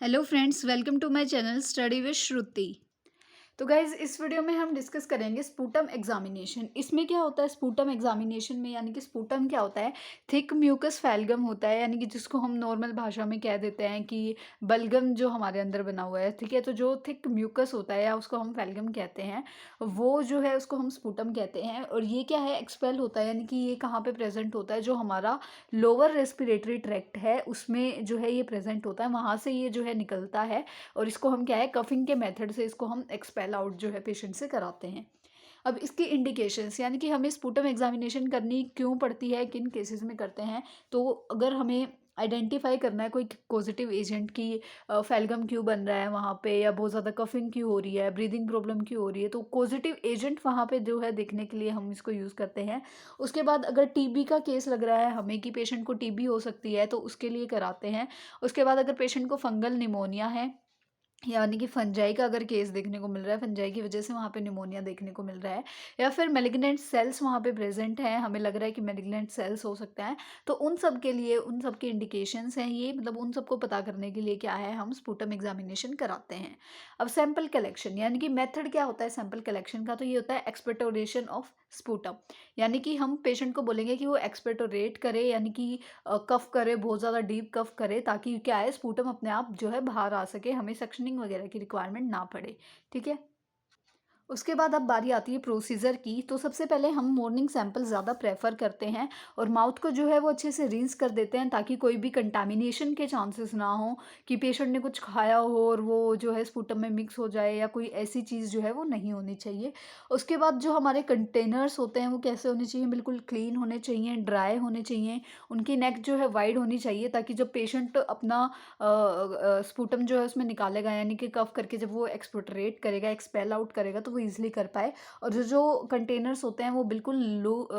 Hello friends, welcome to my channel study with Shruti. तो guys इस video में हम डिस्कस करेंगे स्पूटम एग्जामिनेशन। इसमें क्या होता है स्पूटम एग्जामिनेशन में, यानी कि स्पूटम क्या होता है? थिक म्यूकस फैलगम होता है, यानी कि जिसको हम नॉर्मल भाषा में कह देते हैं कि बलगम जो हमारे अंदर बना हुआ है, ठीक है। तो जो थिक म्यूकस होता है या उसको हम फैलगम कहते हैं, वो जो है उसको हम स्पूटम कहते हैं। और ये क्या है? एक्सपेल होता है, यानी कि ये कहाँ पे प्रेजेंट होता है? जो हमारा लोअर रेस्पिरेटरी ट्रैक्ट है उसमें जो है ये प्रेजेंट होता है, वहाँ से ये जो है निकलता है। और इसको हम क्या है, कफिंग के मेथड से इसको हम एक्सपेल आउट जो है पेशेंट से कराते हैं। अब इसकी इंडिकेशंस, यानी कि हमें स्पूटम एग्जामिनेशन करनी क्यों पड़ती है, किन केसेस में करते हैं। तो अगर हमें आइडेंटिफाई करना है कोई पॉजिटिव एजेंट की फैलगम क्यों बन रहा है वहाँ पे, या बहुत ज़्यादा कफिंग क्यों हो रही है, ब्रीदिंग प्रॉब्लम क्यों हो रही है, तो पॉजिटिव एजेंट वहाँ पे जो है देखने के लिए हम इसको यूज़ करते हैं। उसके बाद अगर टीबी का केस लग रहा है हमें कि पेशेंट को टीबी हो सकती है, तो उसके लिए कराते हैं। उसके बाद अगर पेशेंट को फंगल निमोनिया है, यानी कि फंजाई का अगर केस देखने को मिल रहा है, फंजाई की वजह से वहाँ पे निमोनिया देखने को मिल रहा है, या फिर मैलिग्नेंट सेल्स वहाँ पे प्रेजेंट हैं, हमें लग रहा है कि मैलिग्नेंट सेल्स हो सकता है, तो उन सब के लिए उन सब के इंडिकेशंस हैं ये, मतलब उन सबको पता करने के लिए क्या है, हम स्पूटम एग्जामिनेशन कराते हैं। अब सैंपल कलेक्शन, यानी कि मेथड क्या होता है सैंपल कलेक्शन का? तो ये होता है एक्सपेक्टोरेशन ऑफ स्पूटम, यानी कि हम पेशेंट को बोलेंगे कि वो एक्सपेक्टोरेट करे, यानी कि कफ करे, बहुत ज़्यादा डीप कफ करे, ताकि क्या है स्पूटम अपने आप जो है बाहर आ सके, हमें सक्शनिंग वगैरह की रिक्वायरमेंट ना पड़े। ठीक है। उसके बाद अब बारी आती है प्रोसीजर की। तो सबसे पहले हम मॉर्निंग सैंपल ज़्यादा प्रेफर करते हैं और माउथ को जो है वो अच्छे से रिंस कर देते हैं, ताकि कोई भी कंटामिनेशन के चांसेस ना हो कि पेशेंट ने कुछ खाया हो और वो जो है स्पूटम में मिक्स हो जाए, या कोई ऐसी चीज़ जो है वो नहीं होनी चाहिए। उसके बाद जो हमारे कंटेनर्स होते हैं वो कैसे होने चाहिए? बिल्कुल क्लीन होने चाहिए, ड्राई होने चाहिए, उनकी नेक जो है वाइड होनी चाहिए, ताकि जब पेशेंट अपना स्पूटम जो है उसमें निकालेगा, यानी कि कफ करके जब वो एक्सपोर्टरेट करेगा, एक्सपेल आउट करेगा, तो वो ईजिली कर पाए। और जो जो कंटेनर्स होते हैं वो बिल्कुल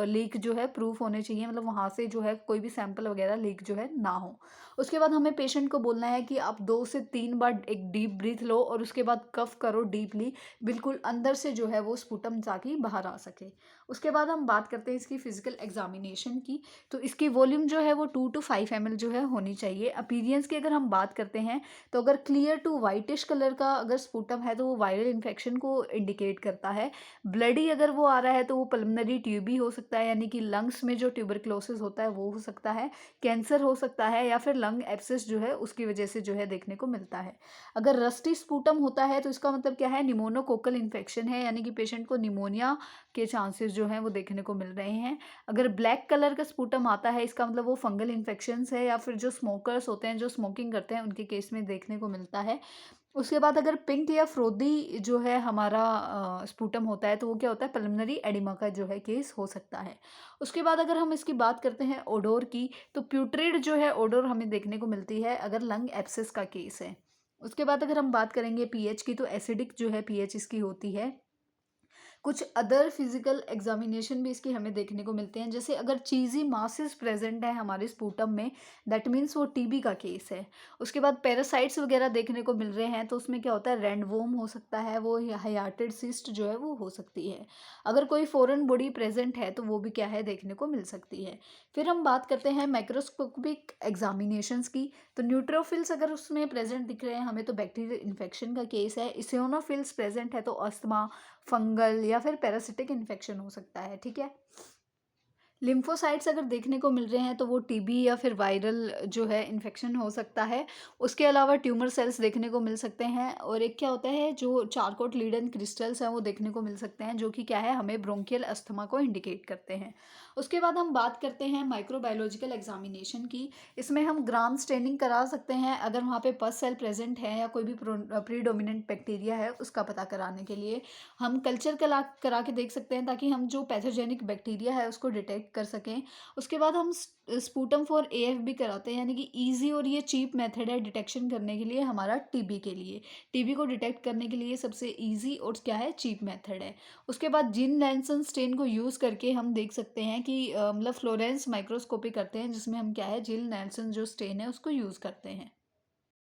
लीक जो है प्रूफ होने चाहिए, मतलब वहाँ से जो है कोई भी सैंपल वगैरह लीक जो है ना हो। उसके बाद हमें पेशेंट को बोलना है कि आप 2 से 3 बार एक डीप ब्रीथ लो और उसके बाद कफ करो डीपली, बिल्कुल अंदर से जो है वो स्पूटम ताकि बाहर आ सके। उसके बाद हम बात करते हैं इसकी फिजिकल एग्जामिनेशन की। तो इसकी वॉल्यूम जो है वो 2 to 5 ml जो है होनी चाहिए। अपीरियंस की अगर हम बात करते हैं, तो अगर क्लियर टू वाइटिश कलर का अगर स्पूटम है तो वो वायरल इन्फेक्शन को इंडिकेट करता है। ब्लडी अगर वो आ रहा है तो वो पल्मनरी ट्यूबी हो सकता है, यानी कि लंग्स में जो ट्यूबरक्लोसिस होता है वो हो सकता है, कैंसर हो सकता है, या फिर लंग एब्सेस जो है उसकी वजह से जो है देखने को मिलता है। अगर रस्टी स्पूटम होता है तो इसका मतलब क्या है? निमोनोकोकल इन्फेक्शन है, यानी कि पेशेंट को निमोनिया के चांसेस जो हैं वो देखने को मिल रहे हैं। अगर ब्लैक कलर का स्पूटम आता है इसका मतलब वो फंगल इन्फेक्शंस है, या फिर जो स्मोकर्स होते हैं जो स्मोकिंग करते हैं उनके केस में देखने को मिलता है। उसके बाद अगर पिंक या फ्रोदी जो है हमारा स्पूटम होता है, तो वो क्या होता है? पल्मनरी एडिमा का जो है केस हो सकता है। उसके बाद अगर हम इसकी बात करते हैं ओडोर की, तो प्यूट्रिड जो है ओडोर हमें देखने को मिलती है अगर लंग एब्सेस का केस है। उसके बाद अगर हम बात करेंगे पीएच की, तो एसिडिक जो है पीएच इसकी होती है। कुछ अदर फिजिकल एग्जामिनेशन भी इसकी हमें देखने को मिलते हैं, जैसे अगर चीज़ी मासेस प्रेजेंट है हमारे स्पूटम में, दैट मीन्स वो टीबी का केस है। उसके बाद पैरासाइट्स वगैरह देखने को मिल रहे हैं, तो उसमें क्या होता है? रैंडवोम हो सकता है, वो हाइयार्टेड सिस्ट जो है वो हो सकती है। अगर कोई फॉरेन बॉडी प्रेजेंट है तो वो भी क्या है देखने को मिल सकती है। फिर हम बात करते हैं माइक्रोस्कोपिक एग्जामिनेशंस की। तो न्यूट्रोफिल्स अगर उसमें प्रेजेंट दिख रहे हैं हमें, तो बैक्टीरियल इन्फेक्शन का केस है। इसिनोफिल्स प्रेजेंट है तो अस्थमा, फंगल या फिर पैरासिटिक इन्फेक्शन हो सकता है। ठीक है। लिम्फोसाइट्स अगर देखने को मिल रहे हैं तो वो टीबी या फिर वायरल जो है इन्फेक्शन हो सकता है। उसके अलावा ट्यूमर सेल्स देखने को मिल सकते हैं, और एक क्या होता है जो चारकोट लीडन क्रिस्टल्स हैं वो देखने को मिल सकते हैं, जो कि क्या है हमें ब्रोंकियल अस्थमा को इंडिकेट करते हैं। उसके बाद हम बात करते हैं माइक्रोबायोलॉजिकल एग्जामिनेशन की। इसमें हम ग्राम स्टेनिंग करा सकते हैं अगर वहाँ पे पस सेल प्रेजेंट है या कोई भी प्रीडोमिनेंट बैक्टीरिया है उसका पता कराने के लिए। हम कल्चर करा करा के देख सकते हैं, ताकि हम जो पैथोजेनिक बैक्टीरिया है उसको डिटेक्ट कर सकें। उसके बाद हम स्पूटम फॉर एएफ भी कराते हैं, यानी कि ईजी और ये चीप मेथड है डिटेक्शन करने के लिए हमारा टीबी के लिए। टीबी को डिटेक्ट करने के लिए सबसे ईजी और क्या है? चीप मेथड है। उसके बाद जिन लैंसन स्टेन को यूज़ करके हम देख सकते हैं कि मतलब फ्लोरेंस माइक्रोस्कोपी करते हैं, जिसमें हम क्या है जिल नैल्सन जो स्टेन है उसको यूज़ करते हैं।